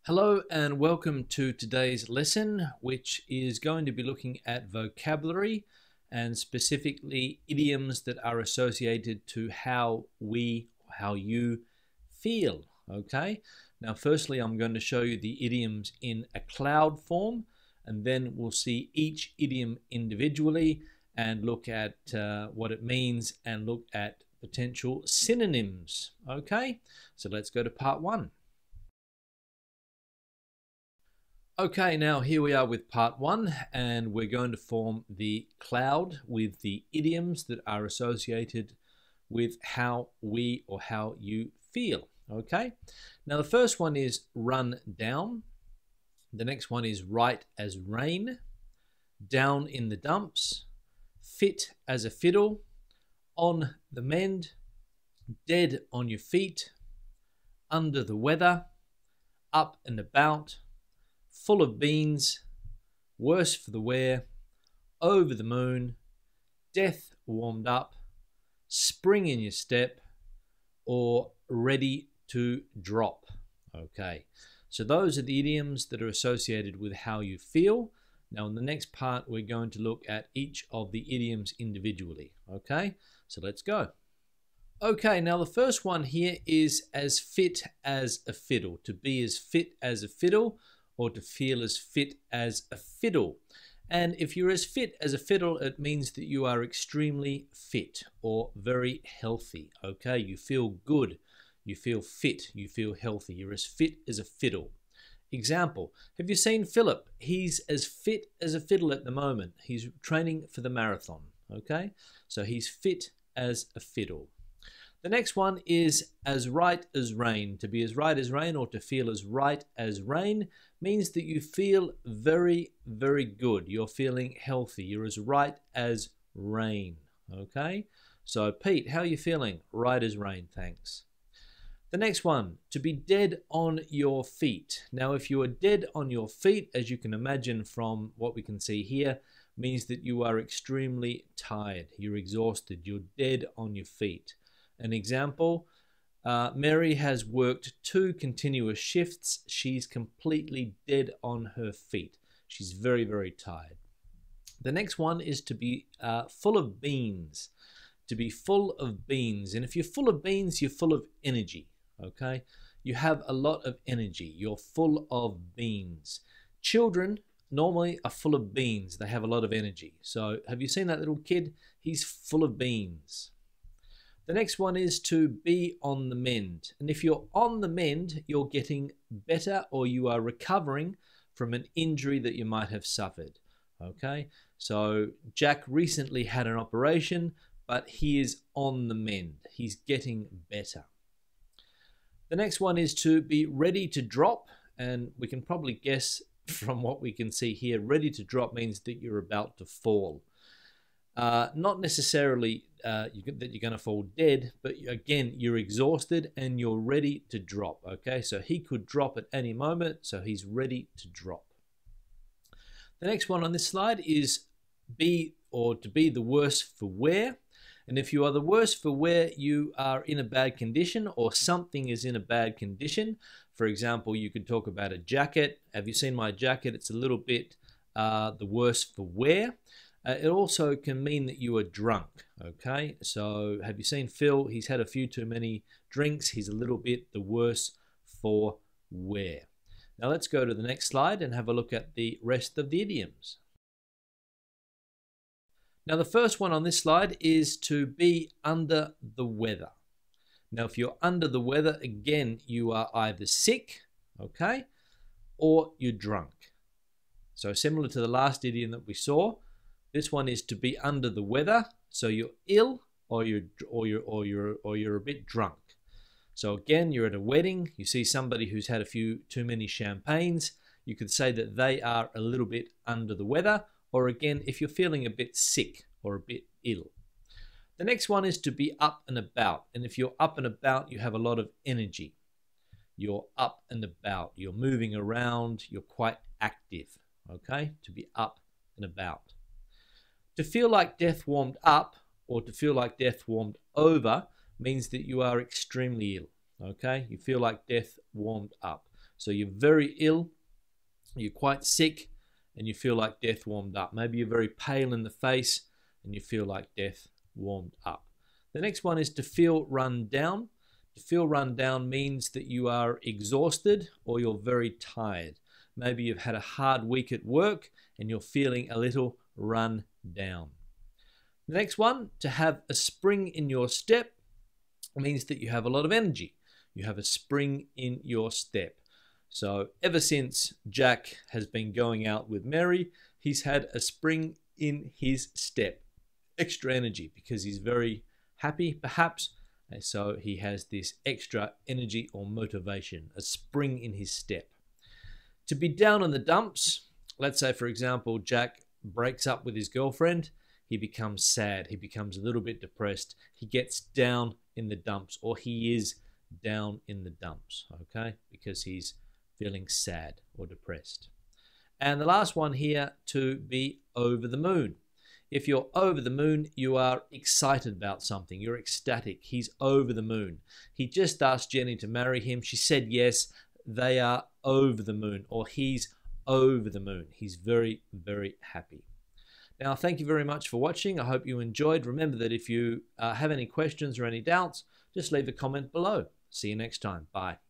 Hello and welcome to today's lesson, which is going to be looking at vocabulary and specifically idioms that are associated to how you feel. Okay, now firstly I'm going to show you the idioms in a cloud form, and then we'll see each idiom individually and look at what it means and look at potential synonyms. Okay, so let's go to part one. Okay, now here we are with part one, and we're going to form the cloud with the idioms that are associated with how you feel. Okay, now the first one is run down. The next one is right as rain, down in the dumps, fit as a fiddle, on the mend, dead on your feet, under the weather, up and about, full of beans, worse for the wear, over the moon, death warmed up, spring in your step, or ready to drop. Okay, so those are the idioms that are associated with how you feel. Now in the next part we're going to look at each of the idioms individually. Okay, so let's go. Okay, now the first one here is as fit as a fiddle, to be as fit as a fiddle, or to feel as fit as a fiddle. And if you're as fit as a fiddle, it means that you are extremely fit or very healthy. Okay, you feel good, you feel fit, you feel healthy. You're as fit as a fiddle. Example, have you seen Philip? He's as fit as a fiddle at the moment. He's training for the marathon. Okay, so he's fit as a fiddle. The next one is as right as rain. To be as right as rain or to feel as right as rain means that you feel very, very good. You're feeling healthy. You're as right as rain. Okay? So, Pete, how are you feeling? Right as rain, thanks. The next one, to be dead on your feet. Now, if you are dead on your feet, as you can imagine from what we can see here, means that you are extremely tired. You're exhausted. You're dead on your feet. An example, Mary has worked 2 continuous shifts. She's completely dead on her feet. She's very, very tired. The next one is to be full of beans. To be full of beans. And if you're full of beans, you're full of energy. Okay? You have a lot of energy. You're full of beans. Children normally are full of beans. They have a lot of energy. So have you seen that little kid? He's full of beans. The next one is to be on the mend. And if you're on the mend, you're getting better or you are recovering from an injury that you might have suffered. Okay, so Jack recently had an operation, but he is on the mend. He's getting better. The next one is to be ready to drop. And we can probably guess from what we can see here, ready to drop means that you're about to fall. Not necessarily that you're going to fall dead, but again, you're exhausted and you're ready to drop. Okay, so he could drop at any moment, so he's ready to drop. The next one on this slide is to be the worse for wear. And if you are the worse for wear, you are in a bad condition or something is in a bad condition. For example, you could talk about a jacket. Have you seen my jacket? It's a little bit the worse for wear. It also can mean that you are drunk, okay? So have you seen Phil? He's had a few too many drinks. He's a little bit the worse for wear. Now let's go to the next slide and have a look at the rest of the idioms. Now the first one on this slide is to be under the weather. Now if you're under the weather, again, you are either sick, okay, or you're drunk. So similar to the last idiom that we saw, this one is to be under the weather, so you're ill or you're a bit drunk. So again, you're at a wedding, you see somebody who's had a few too many champagnes, you could say that they are a little bit under the weather, or again, if you're feeling a bit sick or a bit ill. The next one is to be up and about, and if you're up and about, you have a lot of energy. You're up and about, you're moving around, you're quite active, okay? To be up and about. To feel like death warmed up or to feel like death warmed over means that you are extremely ill. Okay, you feel like death warmed up. So you're very ill, you're quite sick, and you feel like death warmed up. Maybe you're very pale in the face and you feel like death warmed up. The next one is to feel run down. To feel run down means that you are exhausted or you're very tired. Maybe you've had a hard week at work and you're feeling a little run down. The next one, to have a spring in your step, means that you have a lot of energy. You have a spring in your step. So ever since Jack has been going out with Mary, he's had a spring in his step. Extra energy because he's very happy, perhaps, and so he has this extra energy or motivation, a spring in his step. To be down in the dumps, let's say, for example, Jack breaks up with his girlfriend, he becomes sad, he becomes a little bit depressed, he gets down in the dumps, or he is down in the dumps, okay, because he's feeling sad or depressed. And the last one here, to be over the moon. If you're over the moon, you are excited about something. You're ecstatic. He's over the moon. He just asked Jenny to marry him. She said yes. They are over the moon, or he's over the moon. He's very, very happy. Now, thank you very much for watching. I hope you enjoyed. Remember that if you have any questions or any doubts, just leave a comment below. See you next time. Bye.